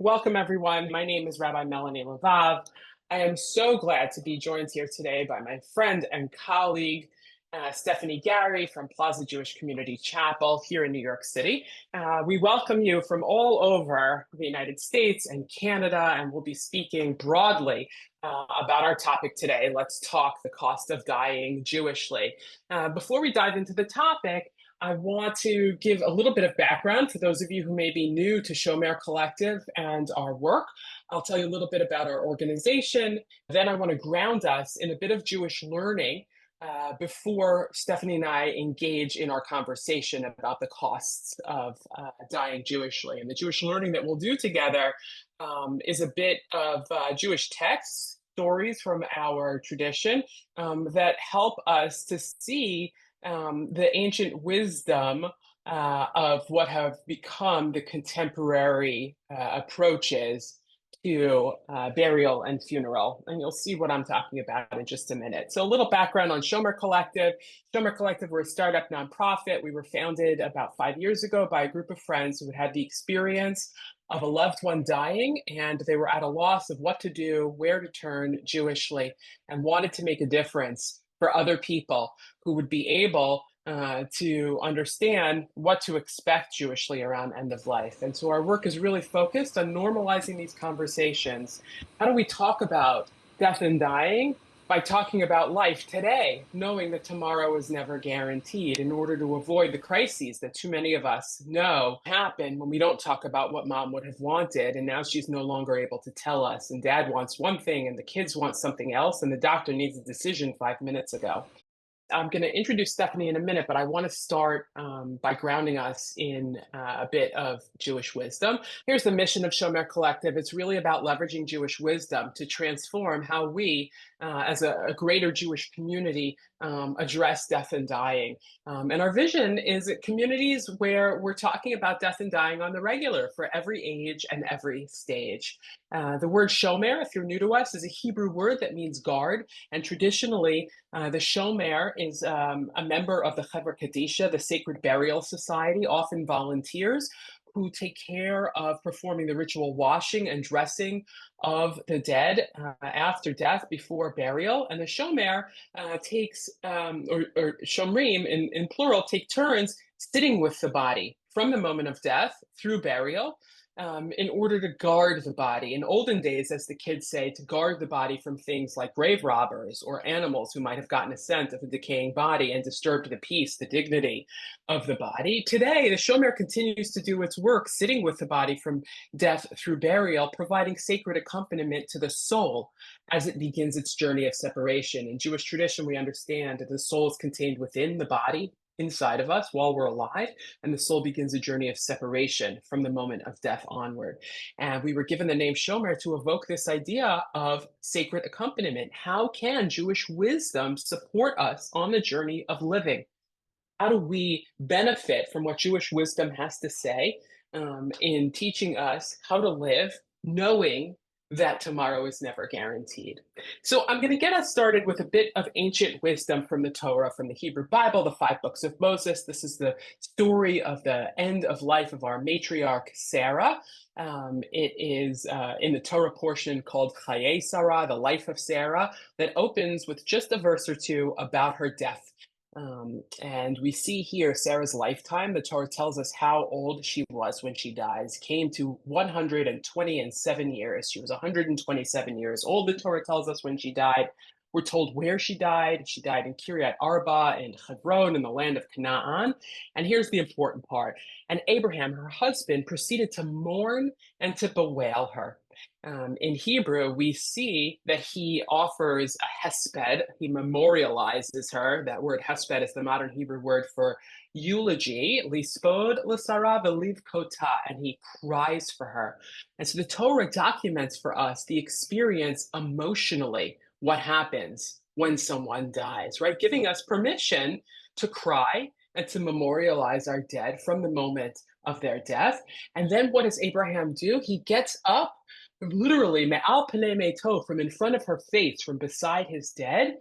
Welcome, everyone. My name is Rabbi Melanie Levav. I am so glad to be joined here today by my friend and colleague, Stephanie Garry from Plaza Jewish Community Chapel here in New York City. We welcome you from all over the United States and Canada, and we'll be speaking broadly about our topic today. Let's talk the cost of dying Jewishly. Before we dive into the topic, I want to give a little bit of background for those of you who may be new to Shomer Collective and our work. I'll tell you a little bit about our organization. Then I want to ground us in a bit of Jewish learning before Stephanie and I engage in our conversation about the costs of dying Jewishly. And the Jewish learning that we'll do together is a bit of Jewish texts, stories from our tradition that help us to see the ancient wisdom of what have become the contemporary approaches to burial and funeral. And you'll see what I'm talking about in just a minute. So a little background on Shomer Collective. Shomer Collective, we're a startup nonprofit. We were founded about 5 years ago by a group of friends who had the experience of a loved one dying, and they were at a loss of what to do, where to turn Jewishly, and wanted to make a difference for other people who would be able to understand what to expect Jewishly around end of life. And so our work is really focused on normalizing these conversations. How do we talk about death and dying? By talking about life today, knowing that tomorrow is never guaranteed, in order to avoid the crises that too many of us know happen when we don't talk about what mom would have wanted, and now she's no longer able to tell us, and dad wants one thing and the kids want something else, and the doctor needs a decision 5 minutes ago. I'm going to introduce Stephanie in a minute, but I want to start by grounding us in a bit of Jewish wisdom. Here's the mission of Shomer Collective. It's really about leveraging Jewish wisdom to transform how we, as a greater Jewish community, address death and dying. And our vision is communities where we're talking about death and dying on the regular for every age and every stage. The word Shomer, if you're new to us, is a Hebrew word that means guard. And traditionally, the Shomer is a member of the Chevra Kadisha, the Sacred Burial Society, often volunteers who take care of performing the ritual washing and dressing of the dead after death, before burial. And the Shomer takes, or Shomrim in plural, take turns sitting with the body from the moment of death through burial, in order to guard the body. In olden days, as the kids say, to guard the body from things like grave robbers or animals who might have gotten a scent of a decaying body and disturbed the peace, the dignity of the body. Today, the Shomer continues to do its work, sitting with the body from death through burial, providing sacred accompaniment to the soul as it begins its journey of separation. In Jewish tradition, we understand that the soul is contained within the body, inside of us while we're alive, and the soul begins a journey of separation from the moment of death onward. And we were given the name Shomer to evoke this idea of sacred accompaniment. How can Jewish wisdom support us on the journey of living? How do we benefit from what Jewish wisdom has to say in teaching us how to live, knowing that tomorrow is never guaranteed? So I'm going to get us started with a bit of ancient wisdom from the Torah, from the Hebrew Bible, the 5 books of Moses. This is the story of the end of life of our matriarch, Sarah. It is in the Torah portion called Chaye Sarah, the life of Sarah, that opens with just a verse or two about her death. And we see here Sarah's lifetime. The Torah tells us how old she was when she dies, came to 127 years. She was 127 years old, the Torah tells us, when she died. We're told where she died. She died in Kiryat Arba, in Hebron, in the land of Canaan. And here's the important part. And Abraham, her husband, proceeded to mourn and to bewail her. In Hebrew, we see that he offers a hesped. He memorializes her. That word hesped is the modern Hebrew word for eulogy, lispod l'sara v'liv kota, and he cries for her. And so the Torah documents for us the experience emotionally, what happens when someone dies, right? Giving us permission to cry and to memorialize our dead from the moment of their death. And then what does Abraham do? He gets up, literally, me'al panei meto, from in front of her face, from beside his dead,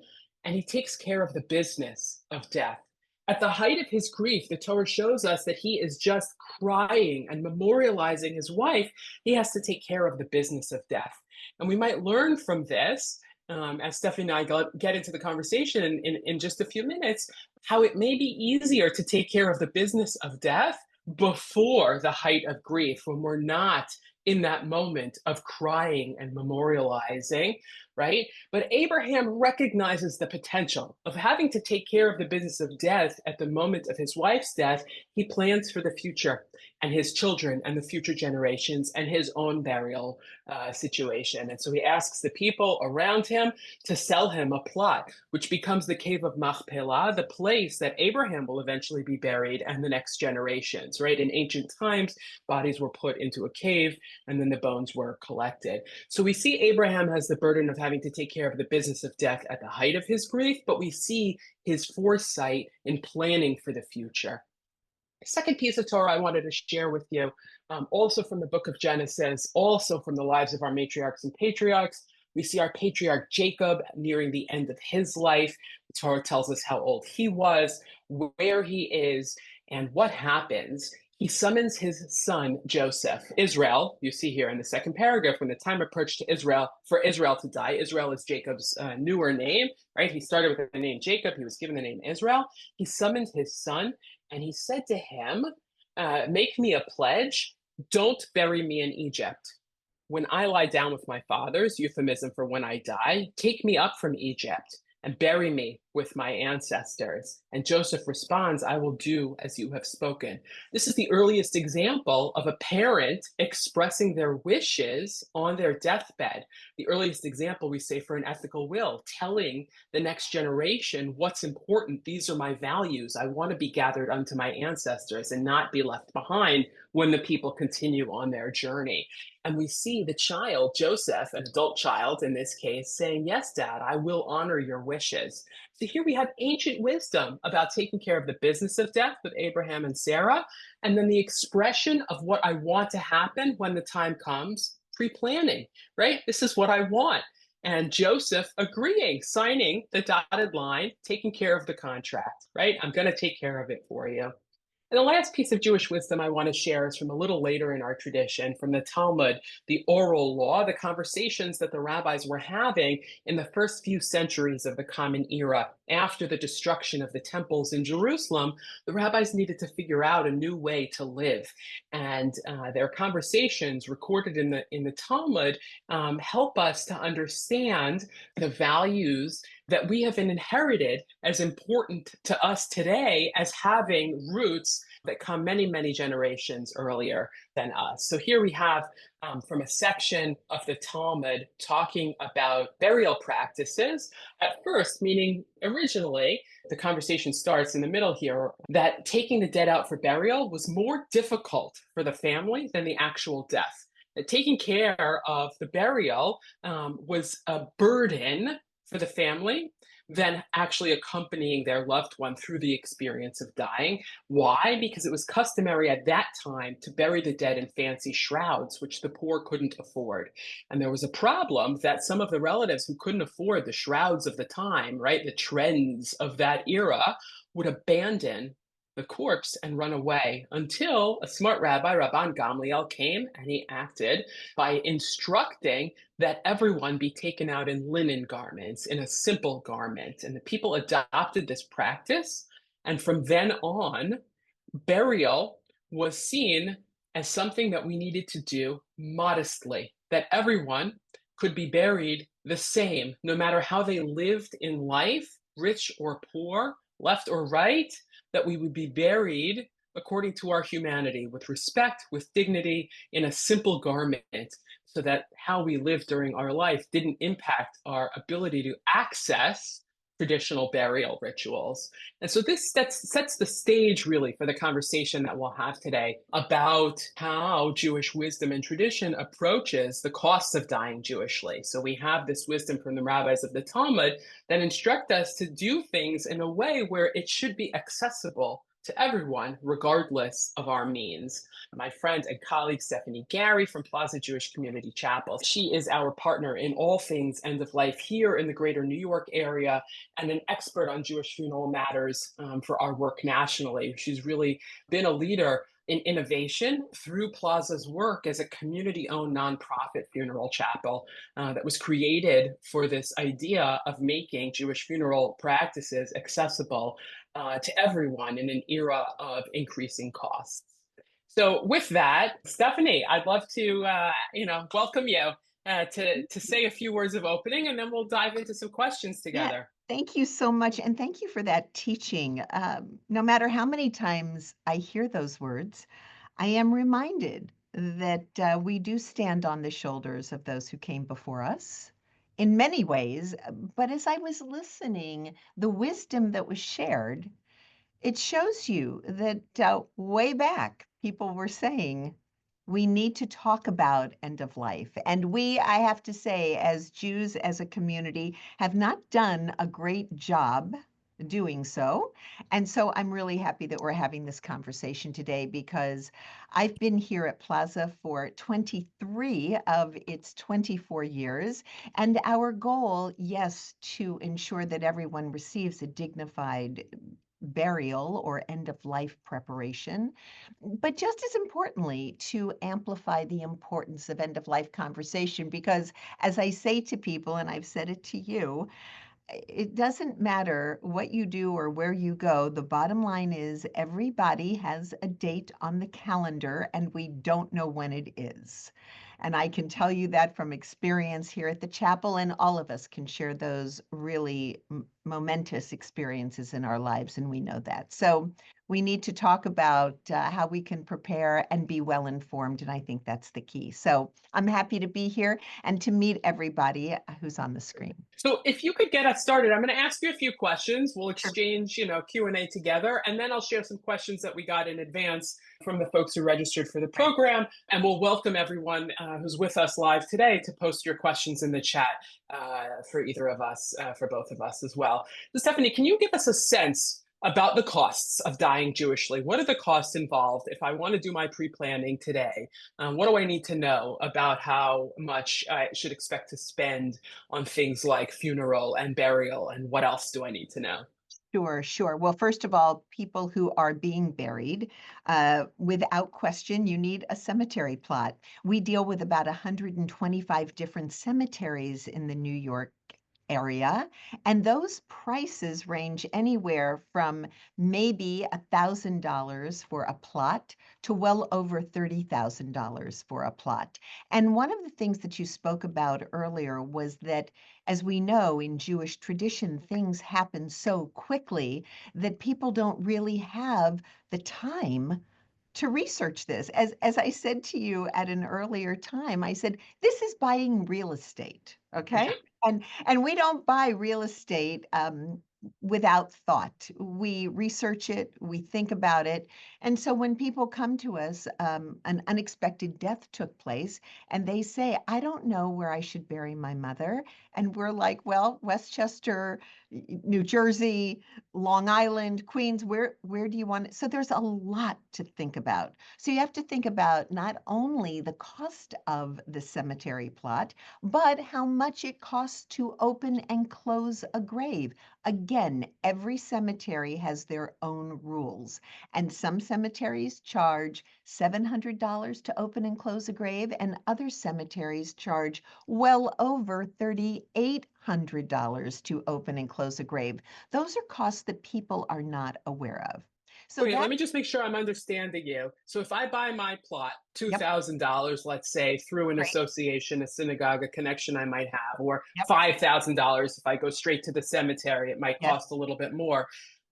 and he takes care of the business of death. At the height of his grief, the Torah shows us that he is just crying and memorializing his wife. He has to take care of the business of death. And we might learn from this, as Stephanie and I get into the conversation in just a few minutes, how it may be easier to take care of the business of death before the height of grief, when we're not in that moment of crying and memorializing, right? But Abraham recognizes the potential of having to take care of the business of death at the moment of his wife's death. He plans for the future and his children and the future generations and his own burial situation. And so he asks the people around him to sell him a plot, which becomes the cave of Machpelah, the place that Abraham will eventually be buried and the next generations, right? In ancient times, bodies were put into a cave and then the bones were collected. So we see Abraham has the burden of having to take care of the business of death at the height of his grief, but we see his foresight in planning for the future. The second piece of Torah I wanted to share with you, also from the book of Genesis, also from the lives of our matriarchs and patriarchs. We see our patriarch Jacob nearing the end of his life. The Torah tells us how old he was, where he is, and what happens. He summons his son Joseph. Israel, you see here in the second paragraph, when the time approached to Israel for Israel to die. Israel is Jacob's newer name, right? He started with the name Jacob. He was given the name Israel. He summoned his son, and he said to him, make me a pledge. Don't bury me in Egypt. When I lie down with my fathers, euphemism for when I die, take me up from Egypt and bury me with my ancestors. And Joseph responds, I will do as you have spoken. This is the earliest example of a parent expressing their wishes on their deathbed. The earliest example, we say, for an ethical will, telling the next generation what's important. These are my values. I want to be gathered unto my ancestors and not be left behind when the people continue on their journey. And we see the child, Joseph, an adult child in this case, saying, yes, Dad, I will honor your wishes. So here we have ancient wisdom about taking care of the business of death with Abraham and Sarah, and then the expression of what I want to happen when the time comes, pre-planning, right? This is what I want. And Joseph agreeing, signing the dotted line, taking care of the contract, right? I'm going to take care of it for you. And the last piece of Jewish wisdom I want to share is from a little later in our tradition, from the Talmud, the oral law, the conversations that the rabbis were having in the first few centuries of the Common Era. After the destruction of the temples in Jerusalem, the rabbis needed to figure out a new way to live. And their conversations recorded in the Talmud help us to understand the values that we have inherited as important to us today as having roots that come many, many generations earlier than us. So here we have from a section of the Talmud talking about burial practices. At first, meaning originally, the conversation starts in the middle here, that taking the dead out for burial was more difficult for the family than the actual death. That taking care of the burial was a burden for the family than actually accompanying their loved one through the experience of dying. Why? Because it was customary at that time to bury the dead in fancy shrouds, which the poor couldn't afford. And there was a problem that some of the relatives who couldn't afford the shrouds of the time, right, the trends of that era, would abandon the corpse and run away until a smart rabbi, Rabban Gamliel, came and he acted by instructing that everyone be taken out in linen garments, in a simple garment. And the people adopted this practice. And from then on, burial was seen as something that we needed to do modestly, that everyone could be buried the same, no matter how they lived in life, rich or poor, left or right, that we would be buried according to our humanity, with respect, with dignity, in a simple garment, so that how we lived during our life didn't impact our ability to access traditional burial rituals. And so this sets the stage really for the conversation that we'll have today about how Jewish wisdom and tradition approaches the costs of dying Jewishly. So we have this wisdom from the rabbis of the Talmud that instruct us to do things in a way where it should be accessible to everyone, regardless of our means. My friend and colleague Stephanie Garry from Plaza Jewish Community Chapel. She is our partner in all things end of life here in the greater New York area and an expert on Jewish funeral matters for our work nationally. She's really been a leader in innovation through Plaza's work as a community owned nonprofit funeral chapel that was created for this idea of making Jewish funeral practices accessible to everyone in an era of increasing costs. So, with that, Stephanie, I'd love to, welcome you to say a few words of opening, and then we'll dive into some questions Yeah, together. thank you so much. And thank you for that teaching. No matter how many times I hear those words, I am reminded that we do stand on the shoulders of those who came before us in many ways. But as I was listening, the wisdom that was shared, it shows you that way back, people were saying, we need to talk about end of life. And we, I have to say, as Jews, as a community, have not done a great job doing so. And so I'm really happy that we're having this conversation today because I've been here at Plaza for 23 of its 24 years. And our goal, yes, to ensure that everyone receives a dignified burial or end of life preparation, but just as importantly, to amplify the importance of end of life conversation. Because as I say to people, and I've said it to you, it doesn't matter what you do or where you go. The bottom line is everybody has a date on the calendar and we don't know when it is. And I can tell you that from experience here at the chapel, and all of us can share those really momentous experiences in our lives, and we know that. So we need to talk about how we can prepare and be well informed, and I think that's the key. So I'm happy to be here and to meet everybody who's on the screen. So, if you could get us started, I'm going to ask you a few questions. We'll Sure. exchange, Q&A together, and then I'll share some questions that we got in advance from the folks who registered for the Right. program, and we'll welcome everyone who's with us live today to post your questions in the chat for either of us, for both of us as well. So, Stephanie, can you give us a sense about the costs of dying Jewishly? What are the costs involved if I want to do my pre-planning today? What do I need to know about how much I should expect to spend on things like funeral and burial, and what else do I need to know? Sure, sure. Well, first of all, people who are being buried, without question, you need a cemetery plot. We deal with about 125 different cemeteries in the New York area, and those prices range anywhere from maybe $1,000 for a plot to well over $30,000 for a plot. And one of the things that you spoke about earlier was that, as we know in Jewish tradition, things happen so quickly that people don't really have the time to research this. As I said to you at an earlier time, I said, this is buying real estate, Yeah. okay? And we don't buy real estate without thought. We research it, we think about it. And so when people come to us, an unexpected death took place, and they say, I don't know where I should bury my mother. And we're like, well, Westchester, New Jersey, Long Island, Queens, where do you want it? So there's a lot to think about. So you have to think about not only the cost of the cemetery plot, but how much it costs to open and close a grave. Again, every cemetery has their own rules, and some cemeteries charge $700 to open and close a grave, and other cemeteries charge well over $3,800 to open and close a grave. Those are costs that people are not aware of. So Okay, let that, me just make sure I'm understanding you. So if I buy my plot, yep, $2,000, let's say, through an right, association, a synagogue, a connection I might have, or yep, $5,000 if I go straight to the cemetery, it might yes, cost a little bit more.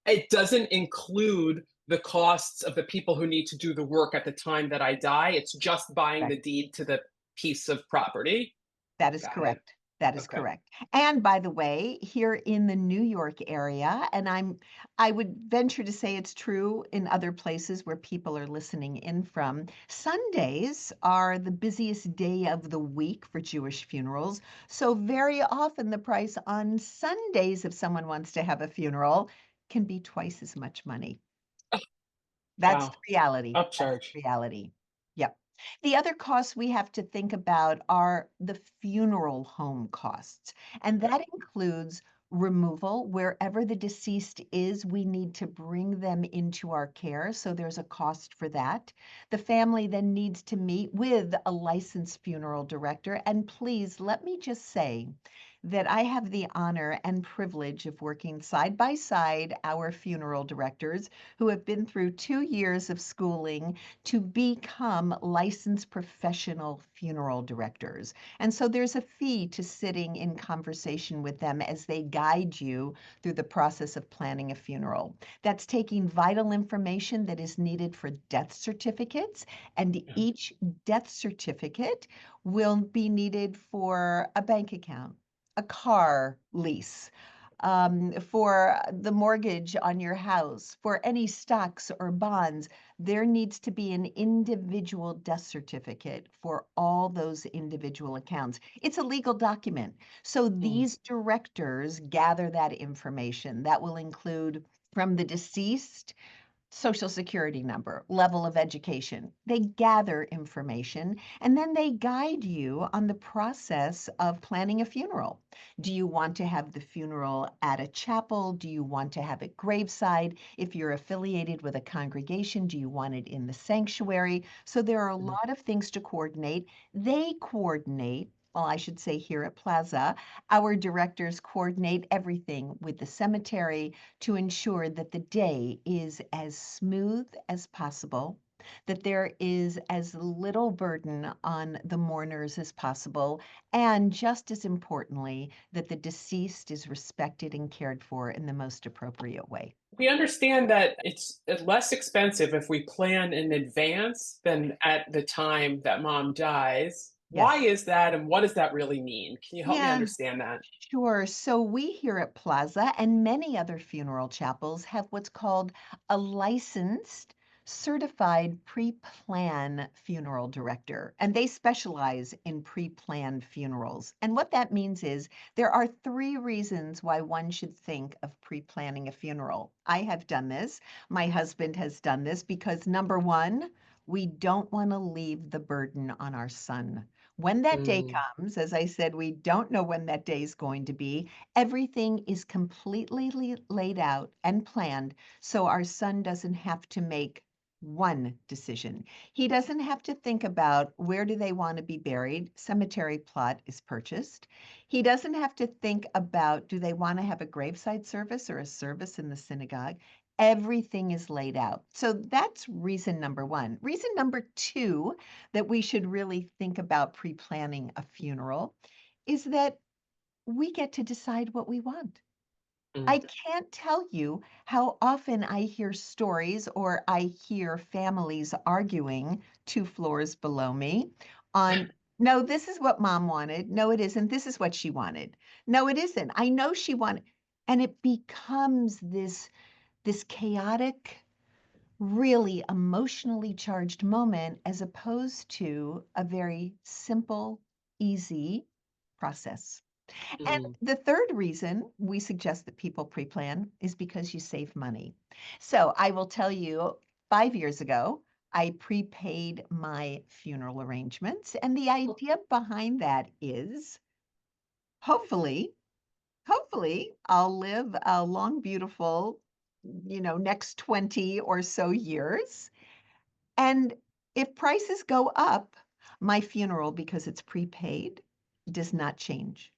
It doesn't include the costs of the people who need to do the work at the time that I die. It's just buying correct. the deed to the piece of property. That is Got it. correct. That is Okay. correct. And by the way, here in the New York area, and I would venture to say it's true in other places where people are listening in from, Sundays are the busiest day of the week for Jewish funerals. So very often the price on Sundays, if someone wants to have a funeral, can be twice as much money. That's Wow. the reality. That's Upcharge. the reality. Yep. The other costs we have to think about are the funeral home costs, and Okay. that includes removal. Wherever the deceased is, we need to bring them into our care, so there's a cost for that. The family then needs to meet with a licensed funeral director, and please let me just say that I have the honor and privilege of working side by side our funeral directors who have been through 2 years of schooling to become licensed professional funeral directors. And so there's a fee to sitting in conversation with them as they guide you through the process of planning a funeral. That's taking vital information that is needed for death certificates, and Yeah. each death certificate will be needed for a bank account, a car lease, for the mortgage on your house, for any stocks or bonds. There needs to be an individual death certificate for all those individual accounts. It's a legal document. So Mm. these directors gather that information. That will include from the deceased social security number, level of education. They gather information and then they guide you on the process of planning a funeral. Do you want to have the funeral at a chapel? Do you want to have it graveside? If you're affiliated with a congregation, do you want it in the sanctuary? So there are a Mhm. lot of things to coordinate. They coordinate. Well, I should say here at Plaza, our directors coordinate everything with the cemetery to ensure that the day is as smooth as possible, that there is as little burden on the mourners as possible, and just as importantly, that the deceased is respected and cared for in the most appropriate way. We understand that it's less expensive if we plan in advance than at the time that mom dies. Why Yes. is that, and what does that really mean? Can you help me Yeah, understand that? sure. So we here at Plaza and many other funeral chapels have what's called a licensed, certified pre-plan funeral director, and they specialize in pre-planned funerals. And what that means is there are 3 reasons why one should think of pre-planning a funeral. I have done this. My husband has done this because number one, we don't want to leave the burden on our son. When that day Mm. comes, as I said, we don't know when that day is going to be. Everything is completely laid out and planned so our son doesn't have to make one decision. He doesn't have to think about where do they want to be buried. Cemetery plot is purchased. He doesn't have to think about do they want to have a graveside service or a service in the synagogue. Everything is laid out. So that's reason number one. Reason number two that we should really think about pre-planning a funeral is that we get to decide what we want. I Mm. can't tell you how often I hear stories or I hear families arguing 2 floors below me on, no, this is what mom wanted. No, it isn't. This is what she wanted. No, it isn't. I know she wanted. And it becomes this chaotic, really emotionally charged moment as opposed to a very simple, easy process. And Mm. the third reason we suggest that people pre-plan is because you save money. So I will tell you, 5 years ago, I prepaid my funeral arrangements. And the idea behind that is hopefully, hopefully I'll live a long, beautiful, next 20 or so years. And if prices go up, my funeral, because it's prepaid, does not change.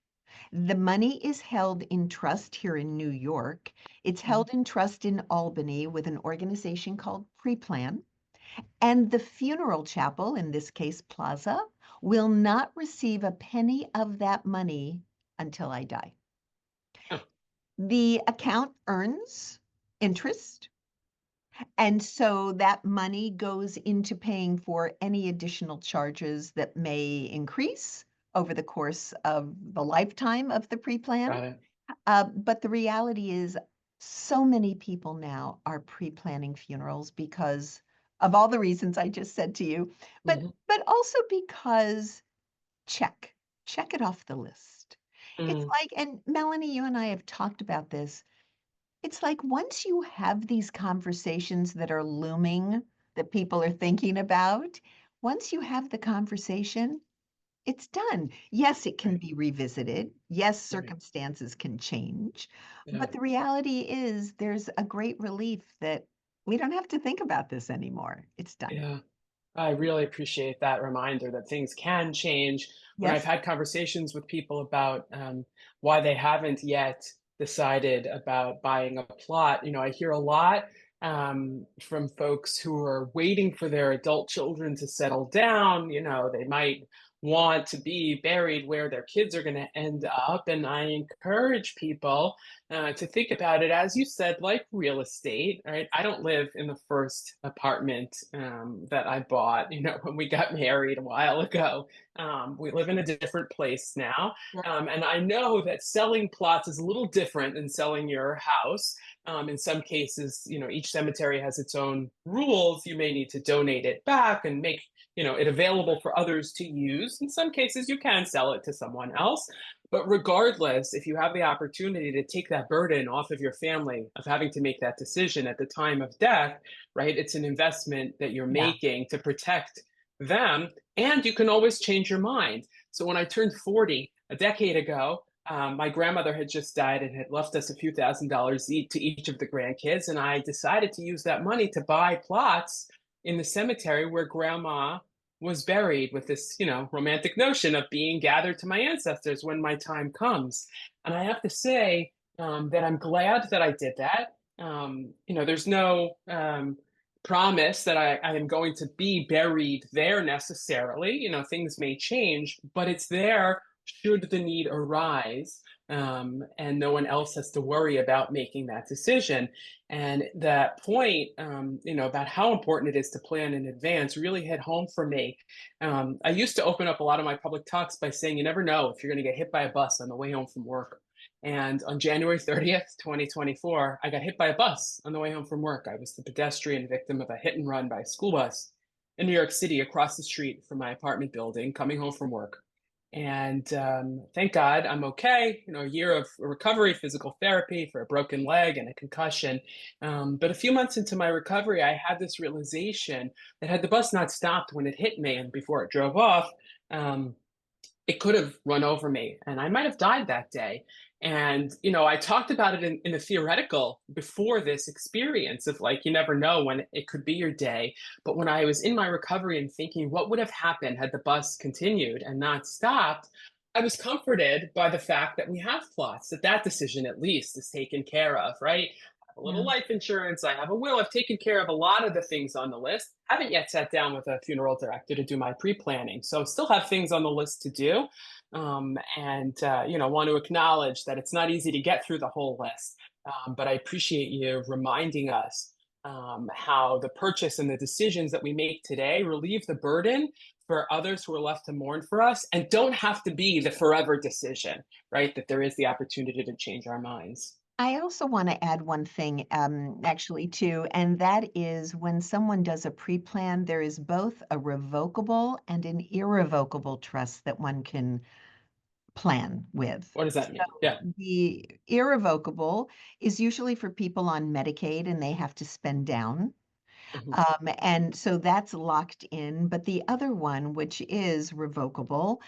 The money is held in trust here in New York. It's Mm. held in trust in Albany with an organization called Preplan. And the funeral chapel, in this case Plaza, will not receive a penny of that money until I die. Huh. The account earns interest. And so that money goes into paying for any additional charges that may increase over the course of the lifetime of the pre-plan. Got it. But the reality is, so many people now are pre-planning funerals because of all the reasons I just said to you, but Mhm. but also because check, check it off the list. It's Mm. like, and Melanie, you and I have talked about this. It's like once you have these conversations that are looming, that people are thinking about, once you have the conversation, it's done. Yes, it can Right. be revisited. Yes, Right. circumstances can change. Yeah. But the reality is there's a great relief that we don't have to think about this anymore. It's done. Yeah. I really appreciate that reminder that things can change. When I've Yes. had conversations with people about why they haven't yet decided about buying a plot, I hear a lot from folks who are waiting for their adult children to settle down. They might want to be buried where their kids are going to end up. And I encourage people to think about it, as you said, like real estate, right? I don't live in the first apartment that I bought, when we got married a while ago. We live in a different place now. And I know that selling plots is a little different than selling your house. In some cases, each cemetery has its own rules. You may need to donate it back and make, it available for others to use. In some cases, you can sell it to someone else. But regardless, if you have the opportunity to take that burden off of your family of having to make that decision at the time of death, right? It's an investment that you're Yeah. making to protect them, and you can always change your mind. So when I turned 40 a decade ago, my grandmother had just died and had left us a few $1,000s to each of the grandkids, and I decided to use that money to buy plots in the cemetery where grandma was buried, with this, romantic notion of being gathered to my ancestors when my time comes. And I have to say that I'm glad that I did that. There's no promise that I am going to be buried there necessarily. Things may change, but it's there should the need arise. And no one else has to worry about making that decision. And that point, about how important it is to plan in advance really hit home for me. I used to open up a lot of my public talks by saying, you never know if you're going to get hit by a bus on the way home from work. And on January 30th, 2024, I got hit by a bus on the way home from work. I was the pedestrian victim of a hit and run by a school bus in New York City across the street from my apartment building, coming home from work. And thank God I'm okay. A year of recovery, physical therapy for a broken leg and a concussion. But a few months into my recovery, I had this realization that had the bus not stopped when it hit me and before it drove off, um, it could have run over me and I might have died that day. And, I talked about it in the theoretical before this experience of, like, you never know when it could be your day. But when I was in my recovery and thinking, what would have happened had the bus continued and not stopped? I was comforted by the fact that we have plots, that decision at least is taken care of, right? A little Yeah. life insurance. I have a will. I've taken care of a lot of the things on the list. Haven't yet sat down with a funeral director to do my pre-planning, so still have things on the list to do. And want to acknowledge that it's not easy to get through the whole list. But I appreciate you reminding us how the purchase and the decisions that we make today relieve the burden for others who are left to mourn for us, and don't have to be the forever decision, right? That there is the opportunity to change our minds. I also want to add one thing, actually, too, and that is when someone does a pre-plan, there is both a revocable and an irrevocable trust that one can plan with. What does that mean? So Yeah. the irrevocable is usually for people on Medicaid and they have to spend down. Mhm. And so that's locked in. But the other one, which is revocable,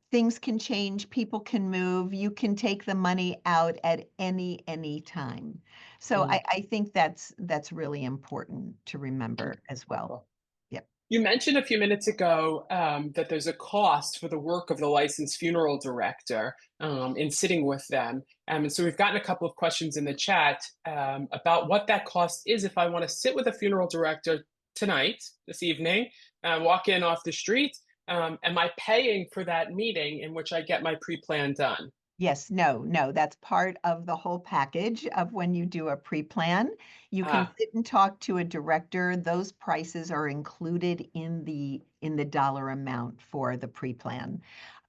things can change, people can move, you can take the money out at any time. So Mm. I think that's really important to remember as well. Wonderful. Yep. You mentioned a few minutes ago that there's a cost for the work of the licensed funeral director in sitting with them. And so we've gotten a couple of questions in the chat about what that cost is if I want to sit with a funeral director tonight, this evening, walk in off the street. Am I paying for that meeting in which I get my pre-plan done? Yes, no, that's part of the whole package of when you do a pre-plan. You can Ah, sit and talk to a director. Those prices are included in the dollar amount for the pre-plan.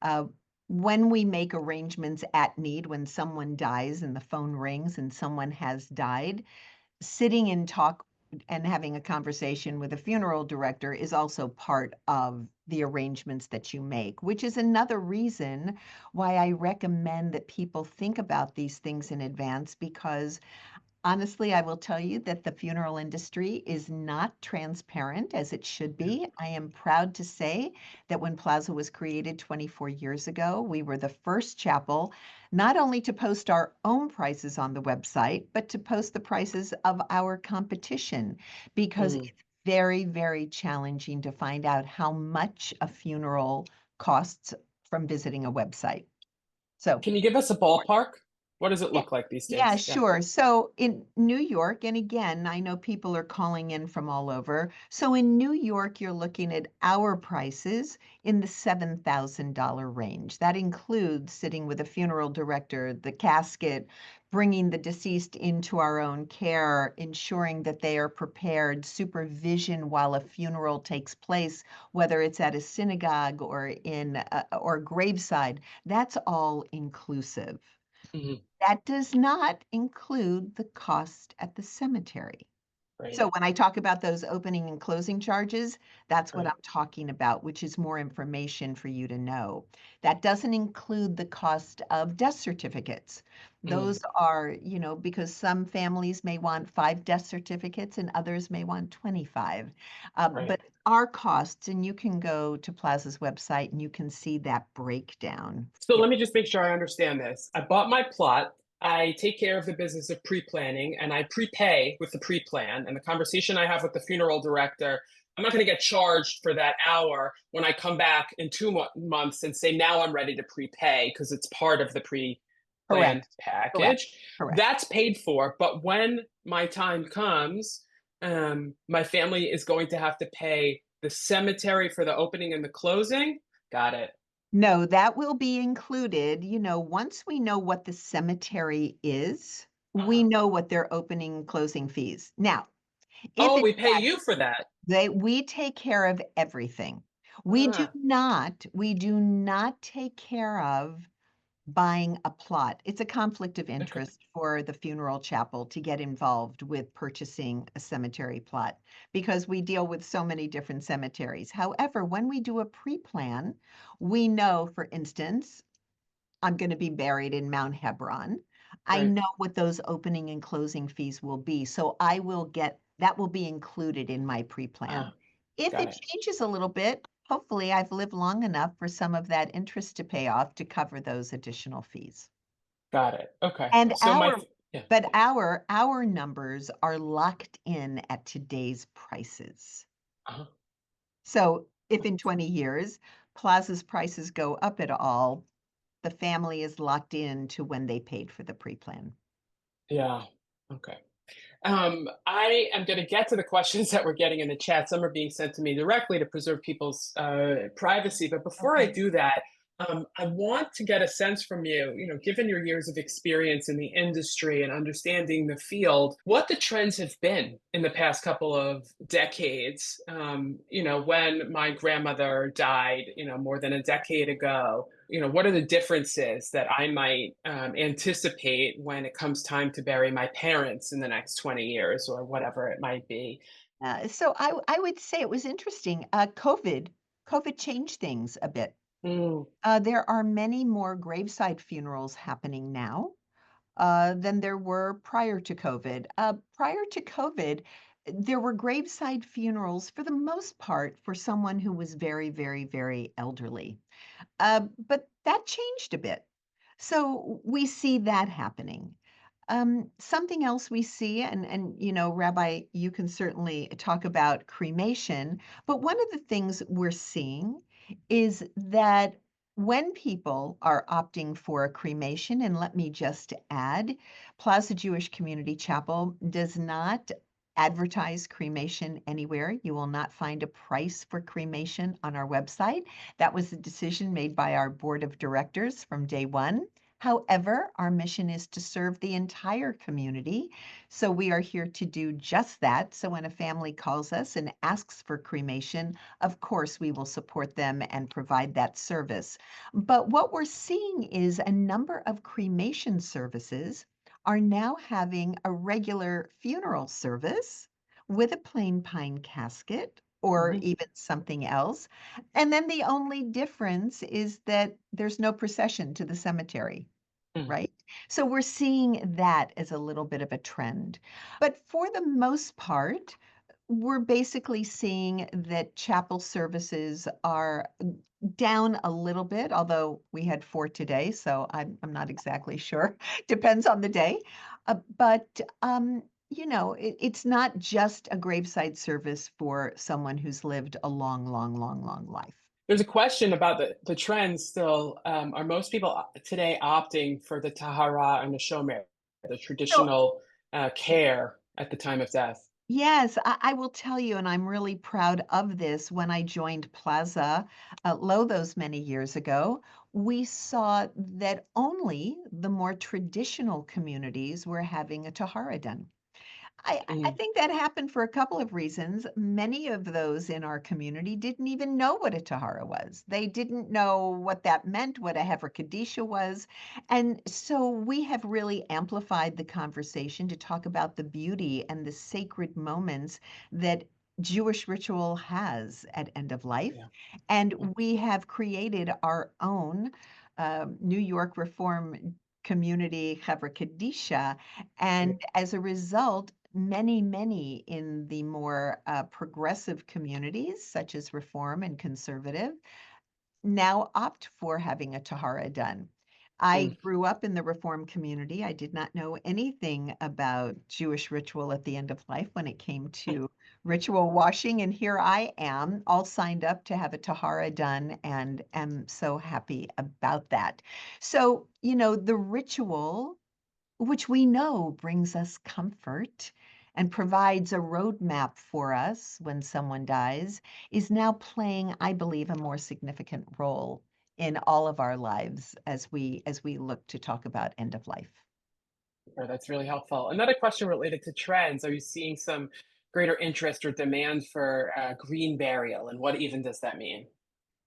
Uh, when we make arrangements at need, when someone dies and the phone rings and someone has died, sitting and talk and having a conversation with a funeral director is also part of the arrangements that you make, which is another reason why I recommend that people think about these things in advance, because Honestly, I will tell you that the funeral industry is not transparent as it should Yeah. be. I am proud to say that when Plaza was created 24 years ago, we were the first chapel not only to post our own prices on the website, but to post the prices of our competition because Mhm. it's very, very challenging to find out how much a funeral costs from visiting a website. So Can you give us a ballpark? What does it yeah, look like these yeah, days? Yeah. sure. So in New York, and again, I know people are calling in from all over. So in New York, you're looking at our prices in the $7,000 range. That includes sitting with a funeral director, the casket, bringing the deceased into our own care, ensuring that they are prepared, supervision while a funeral takes place, whether it's at a synagogue or in or graveside. That's all inclusive. Mhm. That does not include the cost at the cemetery. So Right. when I talk about those opening and closing charges, that's what Right. I'm talking about, which is more information for you to know. That doesn't include the cost of death certificates. Mhm. Those are, because some families may want 5 death certificates and others may want 25. Right. But our costs, and you can go to Plaza's website and you can see that breakdown. So Yeah. let me just make sure I understand this. I bought my plot. I take care of the business of pre-planning and I prepay with the pre-plan. And the conversation I have with the funeral director, I'm not going to get charged for that hour when I come back in 2 months and say, now I'm ready to prepay because it's part of the pre-planned Correct. Correct. package. Correct. That's paid for. But when my time comes, my family is going to have to pay the cemetery for the opening and the closing. Got it. No, that will be included. Once we know what the cemetery is, we Uh-huh. know what their opening and closing fees. Now, if Oh, in we pay fact you for that. we take care of everything. Ah, We do not take care of buying a plot. It's a conflict of okay, interest for the funeral chapel to get involved with purchasing a cemetery plot because we deal with so many different cemeteries. However, when we do a pre-plan, we know, for instance, I'm going to be buried in Mount Hebron. I right. know what those opening and closing fees will be. So I will get that will be included in my pre-plan. Ah, If got it it. changes a little bit, hopefully I've lived long enough for some of that interest to pay off to cover those additional fees. Got it. Okay. And So yeah. our numbers are locked in at today's prices. Uh-huh. So if in 20 years Plaza's prices go up at all, the family is locked in to when they paid for the pre-plan. Yeah. Okay. I am going to get to the questions that we're getting in the chat. Some are being sent to me directly to preserve people's privacy. But before I Okay. do that, I want to get a sense from you, given your years of experience in the industry and understanding the field, what the trends have been in the past couple of decades. When my grandmother died, more than a decade ago, what are the differences that I might anticipate when it comes time to bury my parents in the next 20 years or whatever it might be? So I would say it was interesting. COVID changed things a bit. Mm, There are many more graveside funerals happening now than there were prior to COVID. Prior to COVID, there were graveside funerals for the most part for someone who was very, very, very elderly. But that changed a bit. So we see that happening. Something else we see, and Rabbi, you can certainly talk about cremation, but one of the things we're seeing is that when people are opting for a cremation, and let me just add, Plaza Jewish Community Chapel does not advertise cremation anywhere. You will not find a price for cremation on our website. That was a decision made by our board of directors from day one. However, our mission is to serve the entire community. So we are here to do just that. So when a family calls us and asks for cremation, of course, we will support them and provide that service. But what we're seeing is a number of cremation services are now having a regular funeral service with a plain pine casket or mhm, even something else. And then the only difference is that there's no procession to the cemetery, mm, right? So we're seeing that as a little bit of a trend. But for the most part, we're basically seeing that chapel services are down a little bit, although we had 4 today, so I'm not exactly sure. Depends on the day. But it's not just a graveside service for someone who's lived a long, long, long, long life. There's a question about the trends still. Are most people today opting for the tahara and the shomer, the So traditional care at the time of death? yes, I will tell you, and I'm really proud of this. When I joined Plaza, those many years ago, we saw that only the more traditional communities were having a tahara done. I Mm, think that happened for a couple of reasons. Many of those in our community didn't even know what a tahara was. They didn't know what that meant, what a Hever Kadisha was. And so we have really amplified the conversation to talk about the beauty and the sacred moments that Jewish ritual has at end of life. yeah. And we have created our own New York Reform community, Hever Kadisha. Great. And as a result, many in the more progressive communities, such as Reform and Conservative, now opt for having a tahara done. I Mm. grew up in the Reform community. I did not know anything about Jewish ritual at the end of life when it came to ritual washing. And here I am, all signed up to have a tahara done, and am so happy about that. So, the ritual, which we know brings us comfort and provides a roadmap for us when someone dies, is now playing, I believe, a more significant role in all of our lives as we look to talk about end of life. Sure, that's really helpful. Another question related to trends. Are you seeing some greater interest or demand for green burial, and what even does that mean?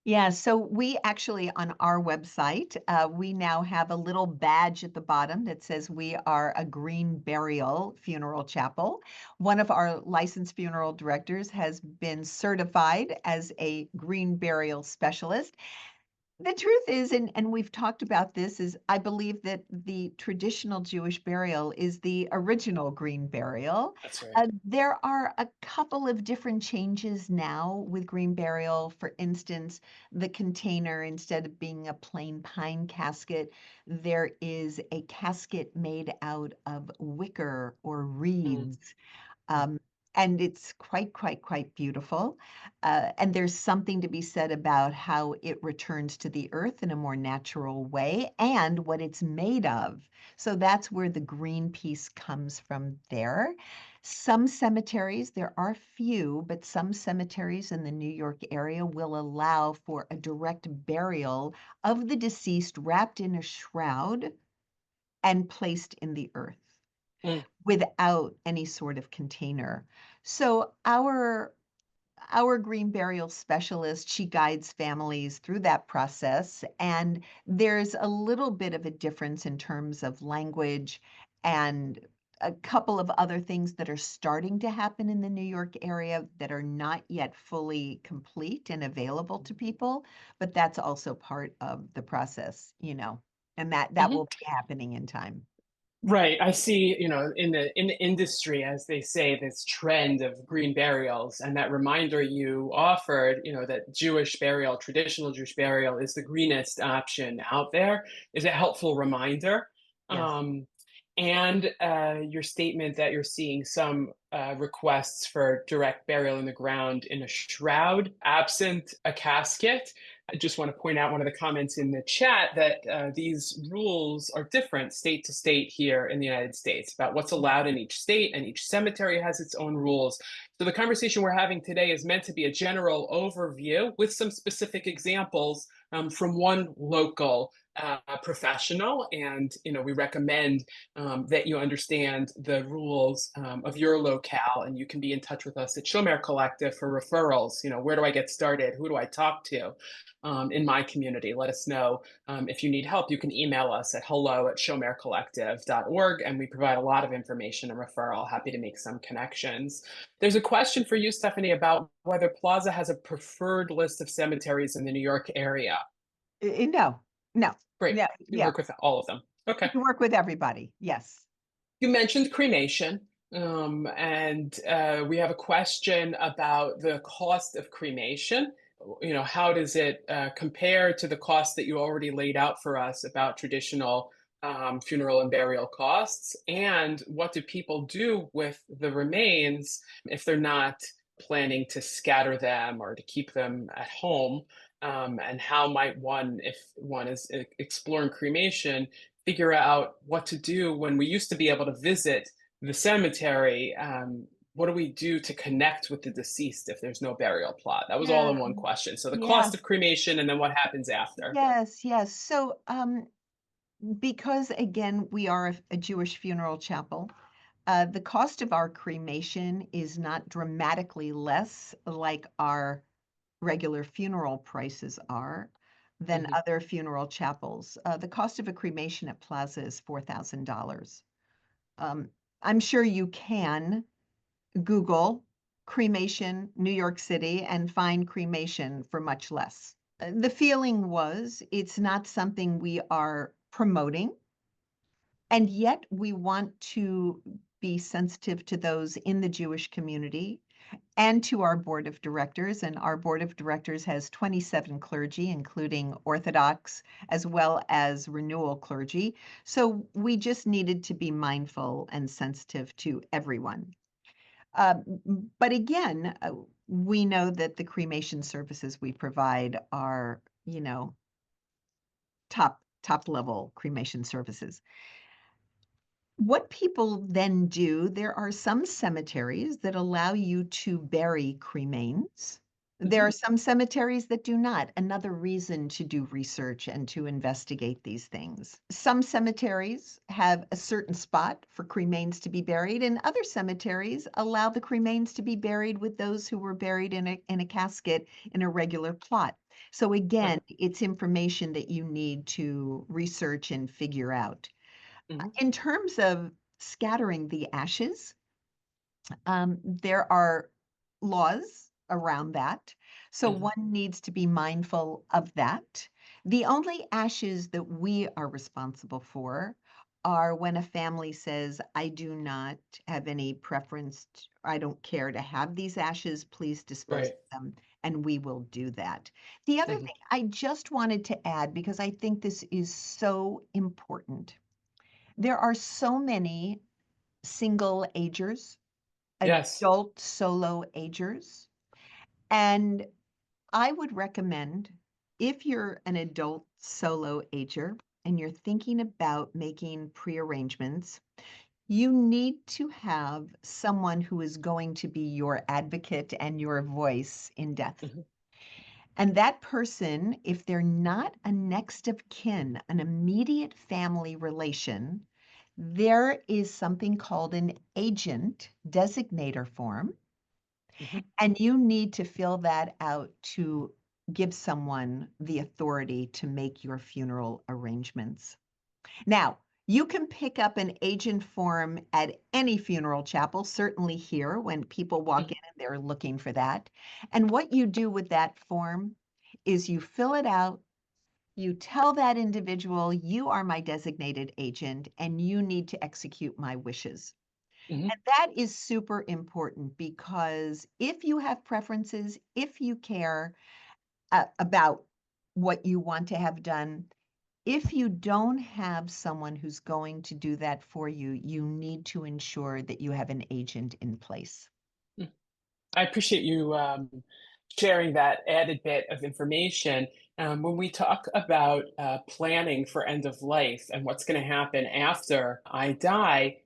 Yeah, so we actually on our website, we now have a little badge at the bottom that says we are a green burial funeral chapel. One of our licensed funeral directors has been certified as a green burial specialist. The truth is, and we've talked about this, is I believe that the traditional Jewish burial is the original green burial. That's right. There are a couple of different changes now with green burial. For instance, the container, instead of being a plain pine casket, there is a casket made out of wicker or Mm, reeds. mm, Um, and it's quite beautiful. And there's something to be said about how it returns to the earth in a more natural way and what it's made of. So that's where the green piece comes from there. Some cemeteries, there are few, but some cemeteries in the New York area will allow for a direct burial of the deceased wrapped in a shroud and placed in the earth mm. without any sort of container. So our green burial specialist, she guides families through that process. And there's a little bit of a difference in terms of language and a couple of other things that are starting to happen in the New York area that are not yet fully complete and available to people, but that's also part of the process, and that Mhm. will be happening in time. Right. I see, in the industry, as they say, this trend of green burials, and that reminder you offered, that Jewish burial, traditional Jewish burial, is the greenest option out there, is a helpful reminder. Yes. Um, and your statement that you're seeing some requests for direct burial in the ground in a shroud, absent a casket. I just want to point out one of the comments in the chat that these rules are different state to state here in the United States about what's allowed in each state, and each cemetery has its own rules. So the conversation we're having today is meant to be a general overview with some specific examples from one local professional, and we recommend that you understand the rules of your locale, and you can be in touch with us at Shomer Collective for referrals. Where do I get started? Who do I talk to? In my community, let us know. If you need help, you can email us at hello@shomercollective.org, and we provide a lot of information and referral. Happy to make some connections. There's a question for you, Stephanie, about whether Plaza has a preferred list of cemeteries in the New York area. No, no, Great. no, You yeah. work with all of them. Okay. We work with everybody. Yes. You mentioned cremation, and we have a question about the cost of cremation. How does it compare to the cost that you already laid out for us about traditional funeral and burial costs? And what do people do with the remains if they're not planning to scatter them or to keep them at home? And how might one, if one is exploring cremation, figure out what to do when we used to be able to visit the cemetery? What do we do to connect with the deceased if there's no burial plot? That was all Yeah. in one question. So the Yeah. cost of cremation and then what happens after. Yes. Yes. So, because again, we are a Jewish funeral chapel, the cost of our cremation is not dramatically less like our regular funeral prices are than Hmm. other funeral chapels. The cost of a cremation at Plaza is $4,000. Um, I'm sure you can Google cremation New York City and find cremation for much less. The feeling was it's not something we are promoting, and yet we want to be sensitive to those in the Jewish community and to our board of directors. And our board of directors has 27 clergy, including Orthodox as well as renewal clergy. So we just needed to be mindful and sensitive to everyone. But again, we know that the cremation services we provide are, top level cremation services. What people then do, there are some cemeteries that allow you to bury cremains. There Hmm. are some cemeteries that do not. Another reason to do research and to investigate these things. Some cemeteries have a certain spot for cremains to be buried, and other cemeteries allow the cremains to be buried with those who were buried in a casket in a regular plot. So again, it's information that you need to research and figure out. Hmm. In terms of scattering the ashes, there are laws around that. So Hmm. one needs to be mindful of that. The only ashes that we are responsible for are when a family says, I do not have any preference, I don't care to have these ashes, please dispose of Right. them, and we will do that. The other Hmm. thing I just wanted to add, because I think this is so important, there are so many single agers, Yes. adult solo agers, and I would recommend if you're an adult solo ager and you're thinking about making prearrangements, you need to have someone who is going to be your advocate and your voice in death. Hmm. And that person, if they're not a next of kin, an immediate family relation, there is something called an agent designator form, Hmm. and you need to fill that out to give someone the authority to make your funeral arrangements. Now, you can pick up an agent form at any funeral chapel, certainly here when people walk in and they're looking for that. And what you do with that form is you fill it out, you tell that individual, you are my designated agent and you need to execute my wishes. Hmm. And that is super important because if you have preferences, if you care about what you want to have done, if you don't have someone who's going to do that for you, you need to ensure that you have an agent in place. I appreciate you sharing that added bit of information. When we talk about planning for end of life and what's going to happen after I die,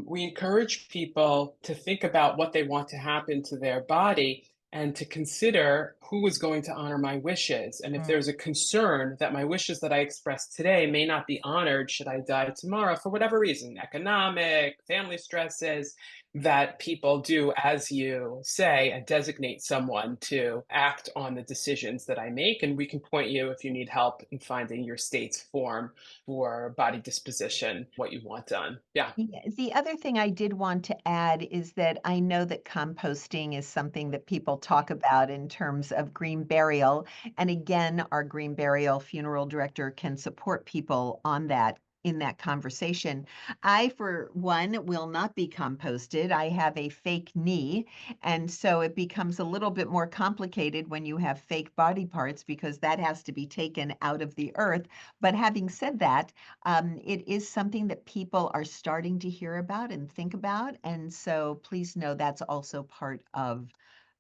we encourage people to think about what they want to happen to their body and to consider who is going to honor my wishes. And if Mm. there's a concern that my wishes that I express today may not be honored should I die tomorrow for whatever reason, economic, family stresses, that people do, as you say, and designate someone to act on the decisions that I make. And we can point you if you need help in finding your state's form for body disposition, what you want done. Yeah. Yeah, the other thing I did want to add is that I know that composting is something that people talk about in terms of green burial. And again, our green burial funeral director can support people on that. in that conversation. I, for one, will not be composted. I have a fake knee, and so it becomes a little bit more complicated when you have fake body parts because that has to be taken out of the earth. But having said that, it is something that people are starting to hear about and think about, and so please know that's also part of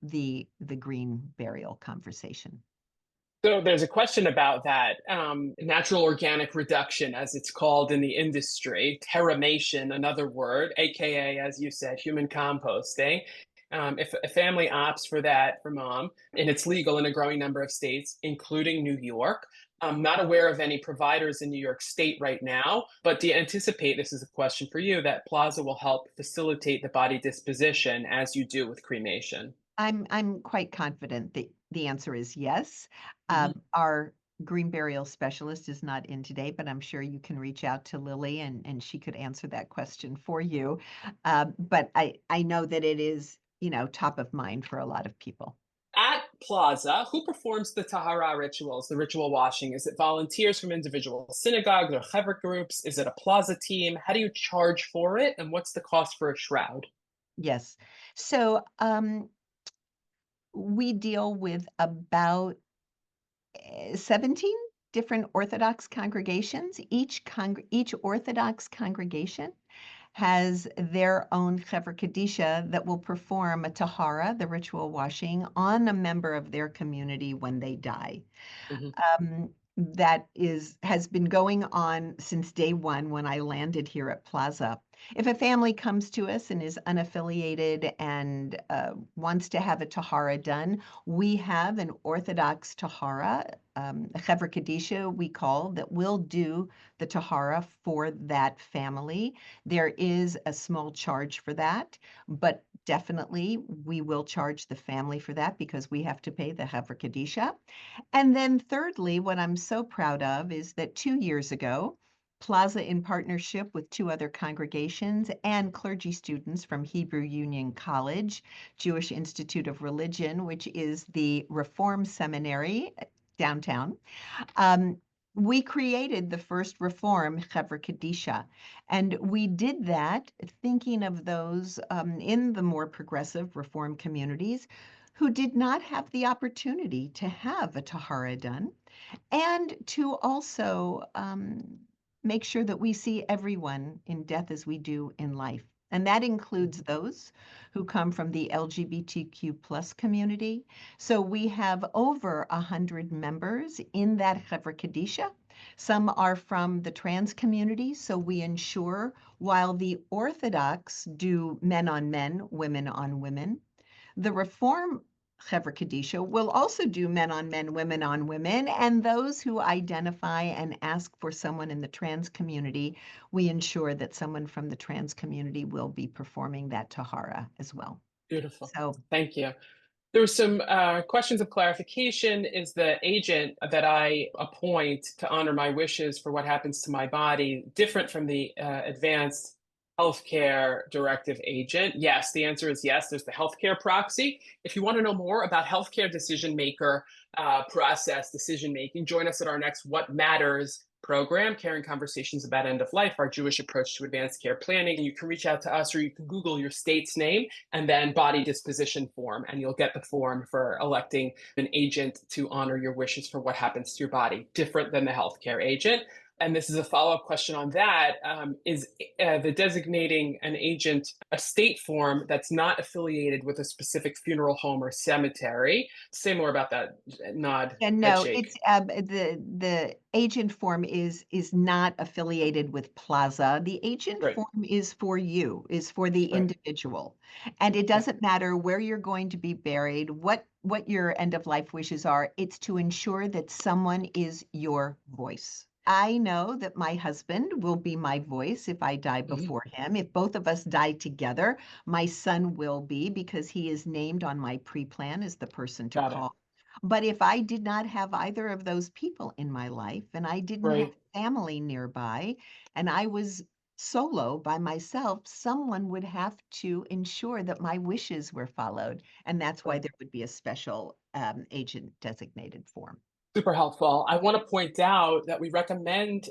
the green burial conversation. So there's a question about that natural organic reduction, as it's called in the industry, terramation, another word, aka, as you said, human composting. If a family opts for that for mom, and it's legal in a growing number of states, including New York. I'm not aware of any providers in New York State right now, but do you anticipate, this is a question for you, that Plaza will help facilitate the body disposition as you do with cremation? I'm quite confident that the answer is yes. Mhm. Our green burial specialist is not in today, but I'm sure you can reach out to Lily and she could answer that question for you. But I know that it is, top of mind for a lot of people. At Plaza, who performs the Tahara rituals, the ritual washing? Is it volunteers from individual synagogues or Chevra groups? Is it a Plaza team? How do you charge for it? And what's the cost for a shroud? Yes. So we deal with about 17 different Orthodox congregations. Each Orthodox congregation has their own Chevra Kadisha that will perform a tahara, the ritual washing, on a member of their community when they die. Mhm. That has been going on since day one when I landed here at Plaza. If a family comes to us and is unaffiliated and wants to have a tahara done, we have an Orthodox tahara, a Chevra Kadisha we call, that will do the tahara for that family. There is a small charge for that, but definitely we will charge the family for that because we have to pay the Chevra Kadisha. And then thirdly, what I'm so proud of is that 2 years ago, Plaza, in partnership with two other congregations and clergy students from Hebrew Union College, Jewish Institute of Religion, which is the Reform Seminary downtown, um, we created the first Reform Chevra Kadisha. And we did that thinking of those in the more progressive Reform communities who did not have the opportunity to have a Tahara done, and to also make sure that we see everyone in death as we do in life. And that includes those who come from the LGBTQ plus community. So we have over 100 members in that Chevra Kadisha. Some are from the trans community, so we ensure while the Orthodox do men on men, women on women, the Reform Chevra Kadisha will also do men on men, women on women, and those who identify and ask for someone in the trans community, we ensure that someone from the trans community will be performing that tahara as well. Beautiful. So Thank you. There were some questions of clarification. Is the agent that I appoint to honor my wishes for what happens to my body different from the advanced healthcare directive agent? Yes, the answer is yes. There's the healthcare proxy. If you want to know more about healthcare decision maker process, decision making, join us at our next What Matters program, Caring Conversations About End of Life, our Jewish approach to advanced care planning. You can reach out to us or you can Google your state's name and then body disposition form, and you'll get the form for electing an agent to honor your wishes for what happens to your body, different than the healthcare agent. And this is a follow-up question on that. Is the designating an agent a state form that's not affiliated with a specific funeral home or cemetery? Say more about that. Nod, and head no, shake. it's the agent form is not affiliated with Plaza. The agent Right, form is for you, is for the right. individual. And it Yeah, doesn't matter where you're going to be buried, what your end of life wishes are. It's to ensure that someone is your voice. I know that my husband will be my voice if I die mhm, before him. If both of us die together, my son will be because he is named on my pre-plan as the person to got it. call. But if I did not have either of those people in my life and I didn't have Right, family nearby and I was solo by myself, someone would have to ensure that my wishes were followed. And that's why right. there would be a special agent designated form. Super helpful. I want to point out that we recommend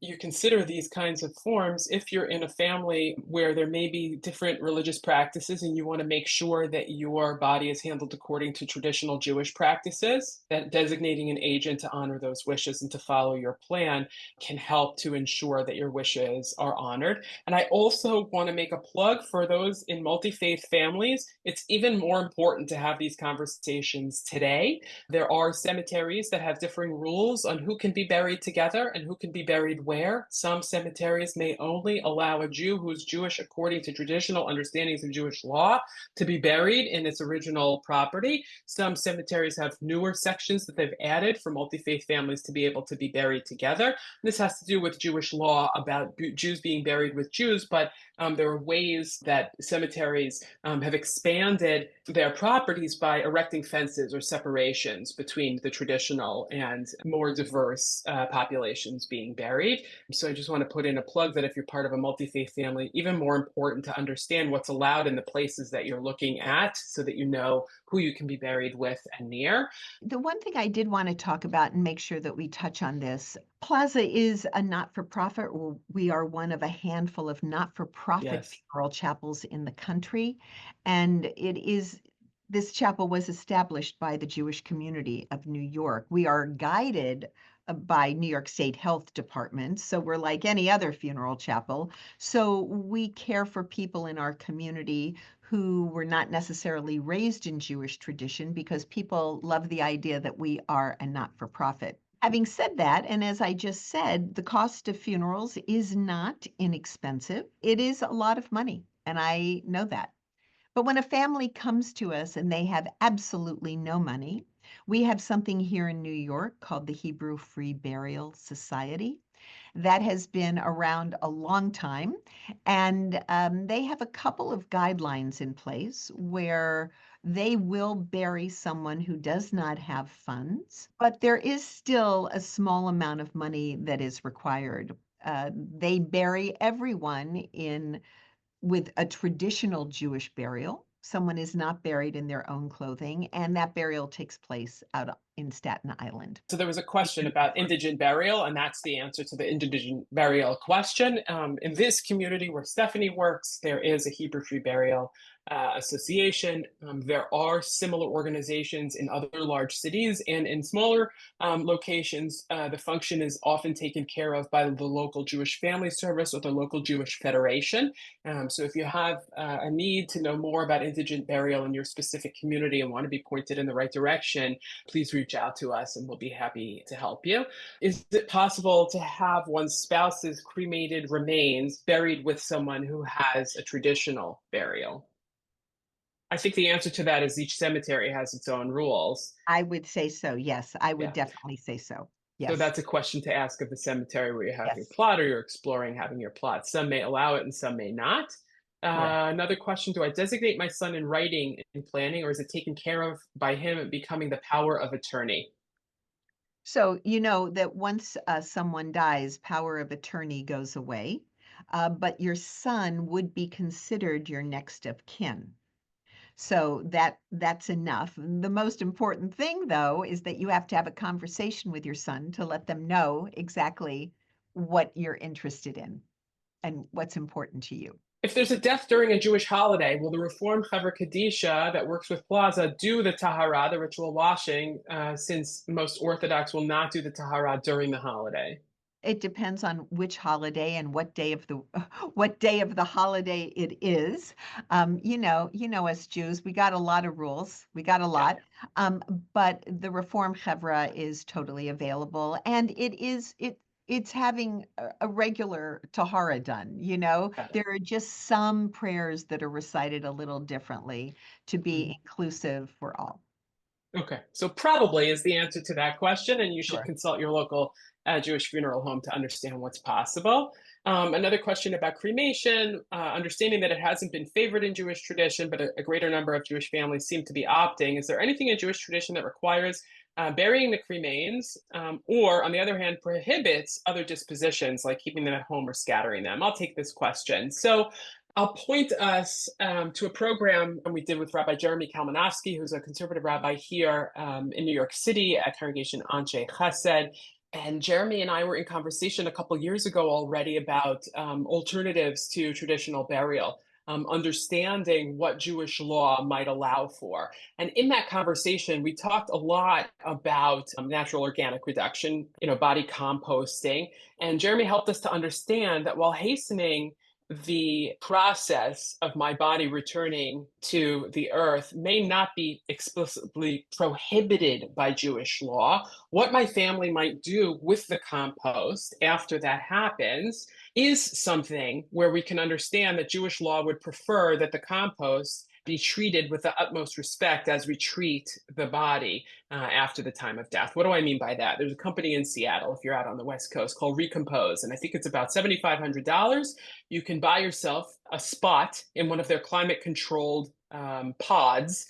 you consider these kinds of forms if you're in a family where there may be different religious practices and you want to make sure that your body is handled according to traditional Jewish practices, that designating an agent to honor those wishes and to follow your plan can help to ensure that your wishes are honored. And I also want to make a plug for those in multi faith families. It's even more important to have these conversations today. There are cemeteries that have differing rules on who can be buried together and who can be buried where. Some cemeteries may only allow a Jew who's Jewish according to traditional understandings of Jewish law to be buried in its original property. Some cemeteries have newer sections that they've added for multi-faith families to be able to be buried together. This has to do with Jewish law about Jews being buried with Jews, but there are ways that cemeteries have expanded their properties by erecting fences or separations between the traditional and more diverse populations being buried. So I just want to put in a plug that if you're part of a multi-faith family, even more important to understand what's allowed in the places that you're looking at so that you know who you can be buried with and near. The one thing I did want to talk about and make sure that we touch on this, Plaza is a not-for-profit, or we are one of a handful of not-for-profit Yes. funeral chapels in the country. And this chapel was established by the Jewish community of New York. We are guided by New York State Health Department, so we're like any other funeral chapel. So we care for people in our community who were not necessarily raised in Jewish tradition because people love the idea that we are a not-for-profit. Having said that, and as I just said, the cost of funerals is not inexpensive. It is a lot of money, and I know that. But when a family comes to us and they have absolutely no money, we have something here in New York called the Hebrew Free Burial Society that has been around a long time. And they have a couple of guidelines in place where they will bury someone who does not have funds, but there is still a small amount of money that is required. They bury everyone in with a traditional Jewish burial. Someone is not buried in their own clothing, and that burial takes place out in Staten Island. So there was a question about indigent burial, and that's the answer to the indigent burial question. In this community where Stephanie works, there is a Hebrew Free Burial Association. There are similar organizations in other large cities, and in smaller locations, the function is often taken care of by the local Jewish Family Service or the local Jewish Federation. So if you have a need to know more about indigent burial in your specific community and want to be pointed in the right direction, please reach out to us and we'll be happy to help you. Is it possible to have one's spouse's cremated remains buried with someone who has a traditional burial? I think the answer to that is each cemetery has its own rules. I would say so. Yes, I would Yeah. definitely say so. So Yes, that's a question to ask of the cemetery where you have your yes, plot or you're exploring having your plot. Some may allow it and some may not. correct. Another question, do I designate my son in writing and planning, or is it taken care of by him becoming the power of attorney? So you know that once someone dies, power of attorney goes away, but your son would be considered your next of kin. So that's enough. The most important thing, though, is that you have to have a conversation with your son to let them know exactly what you're interested in and what's important to you. If there's a death during a Jewish holiday, will the Reform Chevra Kadisha that works with Plaza do the Tahara, the ritual washing, since most Orthodox will not do the Tahara during the holiday? It depends on which holiday and what day of the what day of the holiday it is. You know us Jews, we got a lot of rules. We got a Yeah, lot. But the Reform Chevra is totally available, and it's having a regular tahara done. You know, got it. there are just some prayers that are recited a little differently to be Mhm. inclusive for all. Okay, so probably is the answer to that question, and you should Sure. consult your local Jewish funeral home to understand what's possible. Another question about cremation, understanding that it hasn't been favored in Jewish tradition, but a greater number of Jewish families seem to be opting. Is there anything in Jewish tradition that requires burying the cremains, or on the other hand, prohibits other dispositions like keeping them at home or scattering them? I'll take this question. So I'll point us to a program we did with Rabbi Jeremy Kalmanofsky, who's a conservative rabbi here in New York City at Congregation Anshe Chesed. And Jeremy and I were in conversation a couple years ago already about alternatives to traditional burial, understanding what Jewish law might allow for. And in that conversation, we talked a lot about natural organic reduction, body composting. And Jeremy helped us to understand that while hastening the process of my body returning to the earth may not be explicitly prohibited by Jewish law. What my family might do with the compost after that happens is something where we can understand that Jewish law would prefer that the compost be treated with the utmost respect as we treat the body after the time of death. What do I mean by that? There's a company in Seattle, if you're out on the West Coast, called Recompose, and I think it's about $7,500. You can buy yourself a spot in one of their climate-controlled pods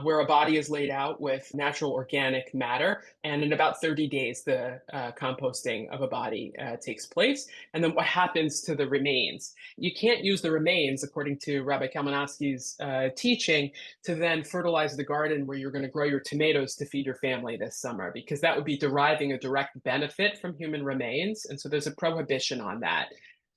where a body is laid out with natural organic matter. And in about 30 days, the composting of a body takes place. And then what happens to the remains? You can't use the remains, according to Rabbi Kalmanofsky's teaching, to then fertilize the garden where you're going to grow your tomatoes to feed your family this summer, because that would be deriving a direct benefit from human remains. And so there's a prohibition on that.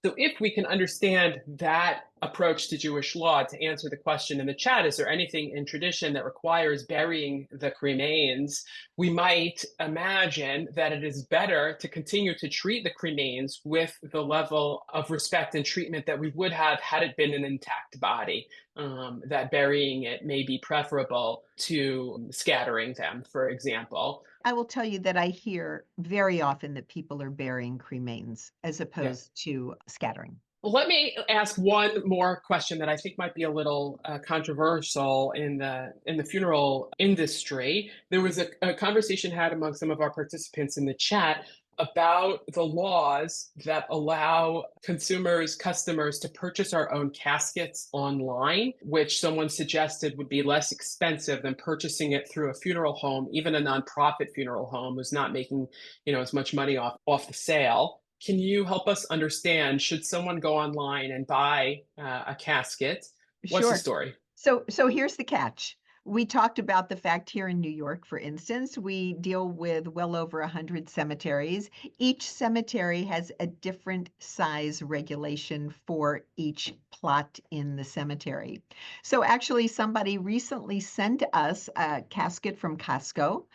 So if we can understand that approach to Jewish law, to answer the question in the chat, is there anything in tradition that requires burying the cremains? We might imagine that it is better to continue to treat the cremains with the level of respect and treatment that we would have had it been an intact body, that burying it may be preferable to scattering them, for example. I will tell you that I hear very often that people are burying cremains as Yeah. opposed to scattering. Well, let me ask one more question that I think might be a little controversial in the funeral industry. There was a conversation had among some of our participants in the chat about the laws that allow customers to purchase our own caskets online, which someone suggested would be less expensive than purchasing it through a funeral home, even a nonprofit funeral home who's not making, as much money off the sale. Can you help us understand, should someone go online and buy a casket? What's the Sure. story? So here's the catch. We talked about the fact here in New York, for instance, we deal with well over 100 cemeteries. Each cemetery has a different size regulation for each plot in the cemetery. So actually, somebody recently sent us a casket from Costco,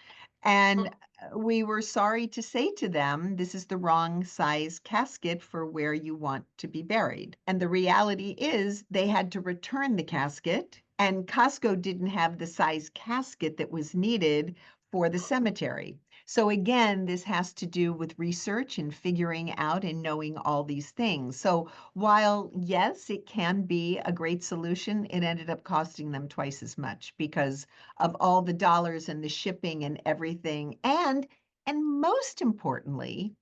and we were sorry to say to them, this is the wrong size casket for where you want to be buried. And the reality is they had to return the casket, and Costco didn't have the size casket that was needed for the cemetery. So again, this has to do with research and figuring out and knowing all these things. So while yes, it can be a great solution, it ended up costing them twice as much because of all the dollars and the shipping and everything. And most importantly,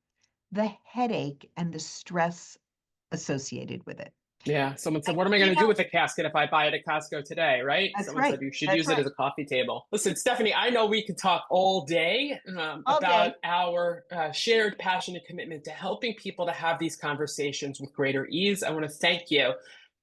the headache and the stress associated with it. Yeah, someone said, I, what am I going you to do know, with a casket if I buy it at Costco today, right? that's Someone said right. you should That's use it as right. a coffee table. Listen, Stephanie, I know we could talk all day All about day. our shared passion and commitment to helping people to have these conversations with greater ease. I want to thank you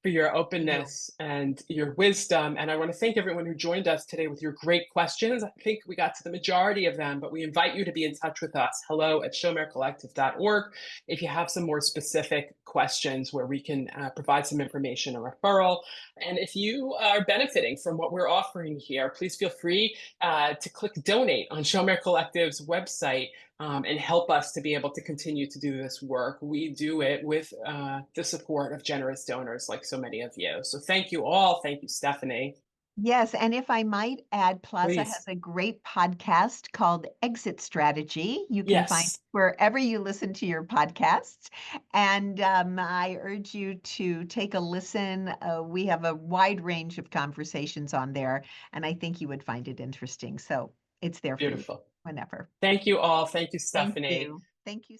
for your You. openness and your wisdom. And I want to thank everyone who joined us today with your great questions. I think we got to the majority of them, but we invite you to be in touch with us. hello@shomercollective.org. If you have some more specific questions where we can provide some information or referral. And if you are benefiting from what we're offering here, please feel free to click donate on Shomer Collective's website and help us to be able to continue to do this work. We do it with the support of generous donors like so many of you. So thank you all. Thank you, Stephanie. Yes, and if I might add, Plaza has Please. a great podcast called Exit Strategy. You can find Yes, wherever you listen to your podcasts. And I urge you to take a listen. We have a wide range of conversations on there, and I think you would find it interesting. So it's there for you beautiful. whenever. Thank you all. Thank you, Thank Stephanie. you. Thank you.